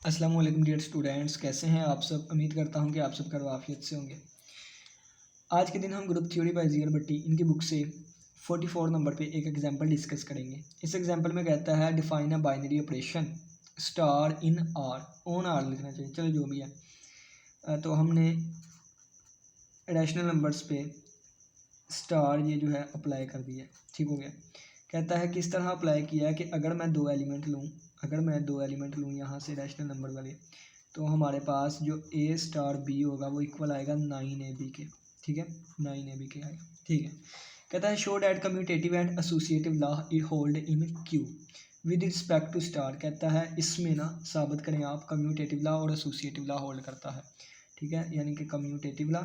अस्सलाम वालेकुम dear students, कैसे हैं आप सब। उम्मीद करता हूं कि आप सब आफियत से होंगे। आज के दिन हम ग्रुप थ्योरी बाय ज़ियर भट्टी इनकी बुक से 44 नंबर पे एक एग्जांपल डिस्कस करेंगे। इस एग्जांपल में कहता है define a binary operation star in R, on R लिखना चाहिए, चलो जो भी है। तो हमने रैशनल नंबर्स पे स्टार ये जो है अप्लाई कर दिया, ठीक हो गया। कहता है किस तरह अप्लाई किया है कि अगर मैं दो एलिमेंट लूँ यहाँ से रैशनल नंबर वाले, तो हमारे पास जो ए स्टार बी होगा वो इक्वल आएगा 9ab के, ठीक है, 9ab के आएगा, ठीक है। कहता है show that commutative and associative law it hold in Q with respect to star. कहता है इसमें ना साबित करें आप कम्यूटेटिव लॉ और एसोसिएटिव लॉ होल्ड करता है, ठीक है, यानी कि कम्यूटेटिव लॉ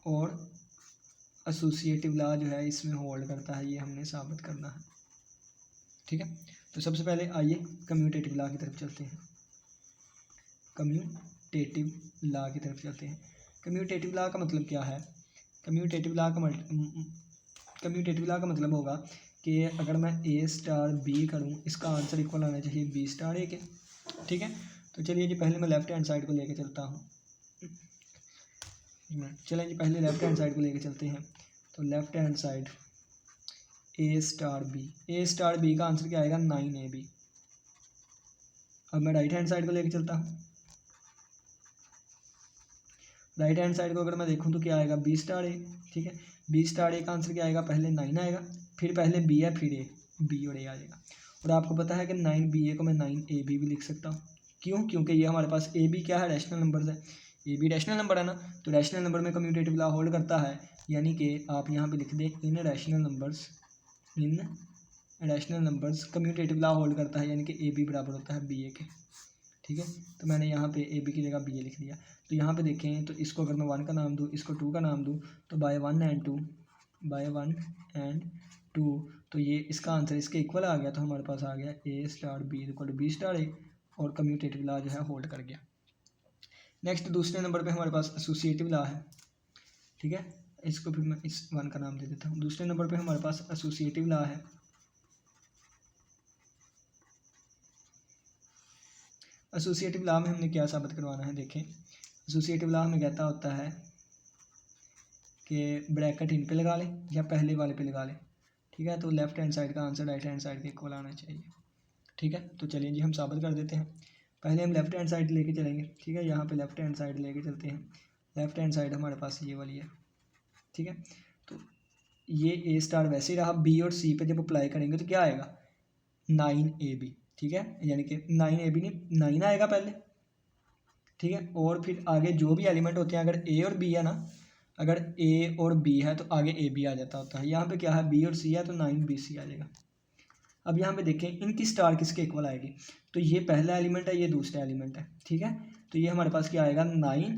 और एसोसिएटिव लॉ जो है इसमें होल्ड करता है, ये हमने साबित करना है, ठीक है। तो सबसे पहले आइए कम्यूटेटिव लॉ की तरफ चलते हैं। कम्यूटेटिव लॉ की तरफ चलते हैं। कम्यूटेटिव लॉ का मतलब क्या है? कम्यूटेटिव लॉ का मतलब होगा कि अगर मैं ए स्टार बी करूँ, इसका आंसर इक्वल आना चाहिए बी स्टार ए के, ठीक है। तो चलिए जी पहले मैं लेफ्ट हैंड साइड को लेके चलता हूँ। चलें जी पहले लेफ्ट हैंड साइड को लेके चलते हैं। तो लेफ्ट हैंड साइड ए स्टार बी का आंसर क्या आएगा 9ab। अब मैं राइट हैंड साइड को लेके चलता हूँ। राइट हैंड साइड को अगर मैं देखूँ तो क्या आएगा बी स्टार ए, ठीक है। बी स्टार ए का आंसर क्या आएगा, पहले 9 आएगा, फिर पहले बी है, फिर ए, बी और ए आ जाएगा। और आपको पता है कि 9ba को मैं 9ab भी लिख सकता हूँ। क्यों? क्योंकि ये हमारे पास ए बी क्या है, रैशनल नंबर है, ए बी रैशनल नंबर है ना। तो रैशनल नंबर में कम्यूटेटिव लॉ होल्ड करता है, यानी कि आप यहाँ पे लिख दें in rational numbers commutative law hold करता है, यानी कि ए बी बराबर होता है बी ए के, ठीक है। तो मैंने यहाँ पे ए बी की जगह बी ए लिख दिया। तो यहाँ पे देखें तो इसको अगर मैं 1 का नाम दूँ, इसको 2 का नाम दूँ, तो बाय 1 एंड 2 तो ये इसका आंसर इसके इक्वल आ गया। तो हमारे पास आ गया a star b equal to b star a, और कम्यूटेटिव लॉ जो है होल्ड कर गया। नेक्स्ट दूसरे नंबर पे हमारे पास एसोसिएटिव लॉ है, ठीक है। इसको फिर मैं इस 1 का नाम दे देता हूँ। दूसरे नंबर पे हमारे पास एसोसिएटिव लॉ है। एसोसिएटिव लॉ में हमने क्या साबित करवाना है, देखें। एसोसिएटिव लॉ हमें कहता होता है कि ब्रैकेट इन पे लगा लें या पहले वाले पे लगा लें, ठीक है। तो लेफ्ट हैंड साइड का आंसर राइट हैंड साइड के इक्वल आना चाहिए, ठीक है। तो चलिए जी हम साबित कर देते हैं। पहले हम लेफ्ट हैंड साइड लेके चलेंगे, ठीक है। यहाँ पे लेफ्ट हैंड साइड लेके चलते हैं। लेफ्ट हैंड साइड हमारे पास ये वाली है, ठीक है। तो ये ए स्टार वैसे ही रहा, बी और सी पे जब अप्लाई करेंगे तो क्या आएगा 9ab, ठीक है, यानी कि 9ab नहीं 9 आएगा पहले, ठीक है। और फिर आगे जो भी एलिमेंट होते हैं, अगर ए और बी है ना, अगर ए और बी है तो आगे ए बी आ जाता होता है। यहाँ पे क्या है बी और सी है तो 9bc आ जाएगा। अब यहाँ पे देखें इनकी स्टार किसके इक्वल आएगी, तो ये पहला एलिमेंट है, ये दूसरा एलिमेंट है, ठीक है। तो ये हमारे पास क्या आएगा 9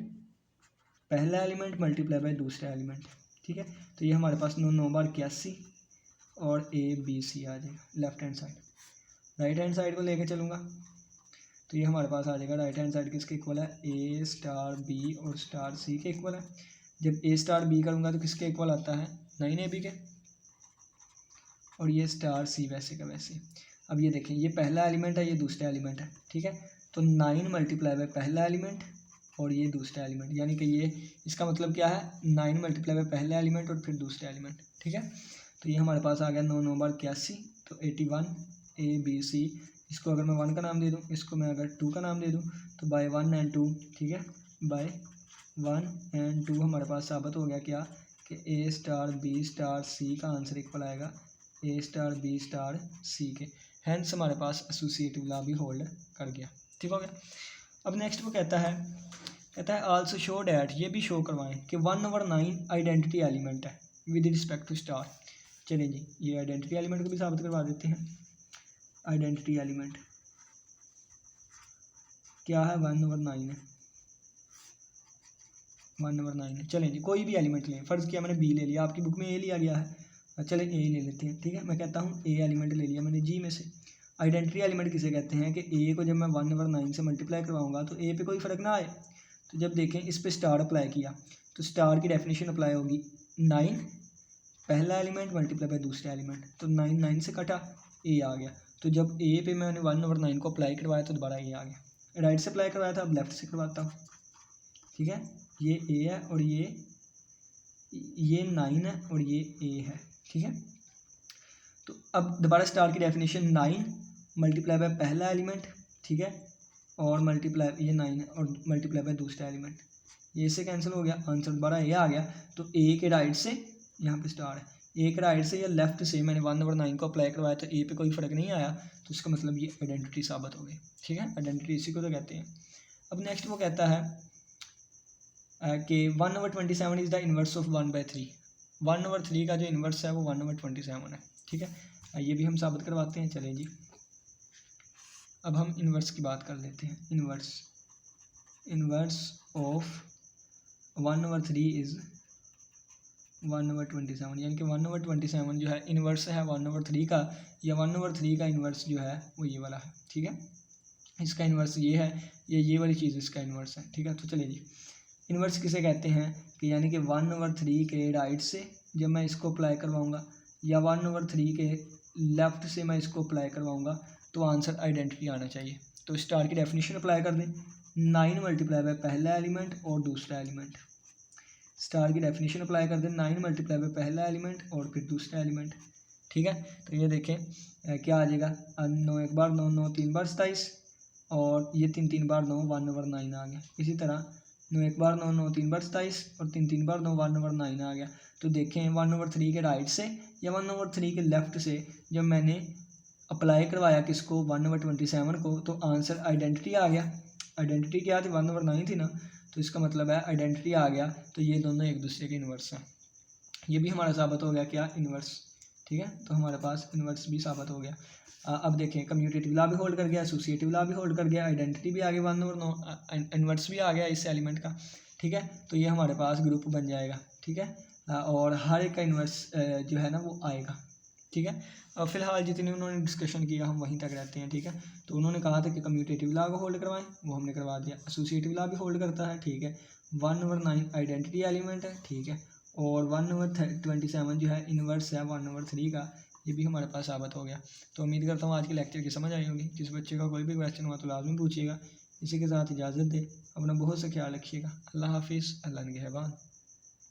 पहला एलिमेंट मल्टीप्लाई बाय दूसरा एलिमेंट, ठीक है। तो ये हमारे पास 9 बार 81 और ABC आ जाएगा left hand side. Right hand side को लेके चलूँगा तो ये हमारे पास आ जाएगा राइट हैंड साइड किसके इक्वल है, ए स्टार बी और स्टार सी के इक्वल है। जब ए स्टार बी करूँगा तो किसके इक्वल आता है 9ab के, और ये स्टार सी वैसे का वैसे। अब ये देखें ये पहला एलिमेंट है, ये दूसरा एलिमेंट है, ठीक है। तो 9 मल्टीप्लाई बाय पहला एलिमेंट और ये दूसरा एलिमेंट, यानी कि ये इसका मतलब क्या है 9 मल्टीप्लाई बाय पहला एलिमेंट और फिर दूसरा एलिमेंट, ठीक है। तो ये हमारे पास आ गया 9 9 बार 81, तो 81 ABC। इसको अगर मैं 1 का नाम दे दूँ, इसको मैं अगर 2 का नाम दे दूँ, तो बाय 1 एंड 2, ठीक है, बाय 1 एंड 2 हमारे पास साबित हो गया क्या कि ए स्टार बी स्टार सी का आंसर इक्वल आएगा ए स्टार बी स्टार सी के। हैंस हमारे पास एसोसिएटिव लॉ भी होल्ड कर गया, ठीक हो गया। अब नेक्स्ट वो कहता है आल्सो शो डैट, ये भी शो करवाएं कि 1/9 आइडेंटिटी एलिमेंट है विद रिस्पेक्ट टू स्टार। चलिए जी ये आइडेंटिटी एलिमेंट को भी साबित करवा देते हैं। आइडेंटिटी एलिमेंट क्या है 1/9 है, 1/9 है। चलें जी कोई भी एलिमेंट लें, फ़र्ज़ किया मैंने बी ले लिया, आपकी बुक में ए लिया गया है, चलें ए ले लेते हैं, ठीक है। मैं कहता हूँ ए एलिमेंट ले लिया मैंने जी में से। आइडेंटिटी एलिमेंट किसे कहते हैं कि ए को जब मैं 1/9 से मल्टीप्लाई करवाऊँगा तो ए पे कोई फ़र्क ना आए। तो जब देखें इस पे स्टार अप्लाई किया तो स्टार की डेफिनेशन अप्लाई होगी 9 पहला एलिमेंट मल्टीप्लाई बाय दूसरा एलिमेंट, तो 9 9 से कटा ए आ गया, तो जब ए पे मैंने 1/9 को अप्लाई करवाया तो दोबारा ए आ गया, राइट से अप्लाई करवाया था, अब लेफ़्ट से करवाता हूँ। ठीक है, ये ए है और ये 9 है और ये ए है। ठीक है, तो अब दोबारा स्टार की डेफिनेशन 9 मल्टीप्लाई बाय पहला एलिमेंट, ठीक है, और मल्टीप्लाई ये 9 है और मल्टीप्लाई बाय दूसरा एलिमेंट, ये इससे कैंसिल हो गया, आंसर दोबारा ए आ गया। तो ए के राइट से यहाँ पे स्टार है, ए के राइट से या लेफ्ट से मैंने 1/9 को अप्लाई करवाया तो ए पे कोई फ़र्क नहीं आया, तो इसका मतलब ये आइडेंटिटी साबित हो गई। ठीक है, आइडेंटिटी इसी को तो कहते हैं। अब नेक्स्ट वो कहता है कि 1/27 इज़ द इन्वर्स ऑफ 1/3। 1/3 का जो इन्वर्स है वो 1/27 है। ठीक है, ये भी हम साबित करवाते हैं। चलें जी, अब हम इन्वर्स की बात कर लेते हैं। इन्वर्स ऑफ 1/3 इज़ 1/27, यानी कि 1/27 जो है इन्वर्स है 1/3 का, या 1/3 का इन्वर्स जो है वो ये वाला है। ठीक है, इसका इन्वर्स ये है, ये वाली चीज़ इसका इन्वर्स है। ठीक है, तो चलिए जी, इन्वर्स किसे कहते हैं कि यानी कि 1/3 के राइट से जब मैं इसको अप्लाई करवाऊँगा या 1/3 के लेफ़्ट से मैं इसको अप्लाई करवाऊँगा तो आंसर आइडेंटिटी आना चाहिए। तो स्टार की डेफिनेशन अप्लाई कर दें, 9 मल्टीप्लाई बाय पहला एलिमेंट और दूसरा एलिमेंट। स्टार की डेफिनेशन अप्लाई कर दें, 9 मल्टीप्लाई बाय पहला एलिमेंट और फिर दूसरा एलिमेंट। ठीक है, तो ये देखें क्या आ जाएगा, 9 एक बार 9, 9 3 बार 27 और ये 3 3 बार 9 1/9 आ गया। इसी तरह 9 एक बार 9, 9 3 बार 27 और 3 3 बार 9 1/9 आ गया। तो देखें 1/3 के राइट से या 1/3 के लेफ़्ट से जब मैंने अप्लाई करवाया किसको 1/27 को, तो आंसर आइडेंटिटी आ गया। आइडेंटिटी क्या थी, 1/9 थी ना, तो इसका मतलब है आइडेंटिटी आ गया। तो ये दोनों एक दूसरे के इन्वर्स हैं। ये भी हमारा साबित हो गया क्या, इन्वर्स। ठीक है, तो हमारे पास इन्वर्स भी साबित हो गया। अब देखें कम्यूटेटिव लॉ भी होल्ड कर गया, एसोसिएटिव लॉ भी होल्ड कर गया, आइडेंटिटी भी आ गई 1/9, इन्वर्स भी आ गया इस एलिमेंट का। ठीक है, तो ये हमारे पास ग्रुप बन जाएगा। ठीक है, और हर एक का इन्वर्स जो है ना वो आएगा। ठीक है, फिलहाल जितनी उन्होंने डिस्कशन किया हम वहीं तक रहते हैं। ठीक है, तो उन्होंने कहा था कि कम्यूटेटिव लॉ को होल्ड करवाएं, वो हमने करवा दिया। एसोसिएटिव लॉ भी होल्ड करता है। ठीक है, 1/9 आइडेंटिटी एलिमेंट है। ठीक है, और 1/27 जो है इन्वर्स है 1/3 का, ये भी हमारे पास साबित हो गया। तो उम्मीद करता हूँ आज की लेक्चर की समझ आई होगी। जिस बच्चे का कोई भी क्वेश्चन हुआ तो लाजमी पूछिएगा। इसी के साथ इजाज़त दे, अपना बहुत सा ख्याल रखिएगा। अल्लाह हाफिज़, अल्लाह निगहबान।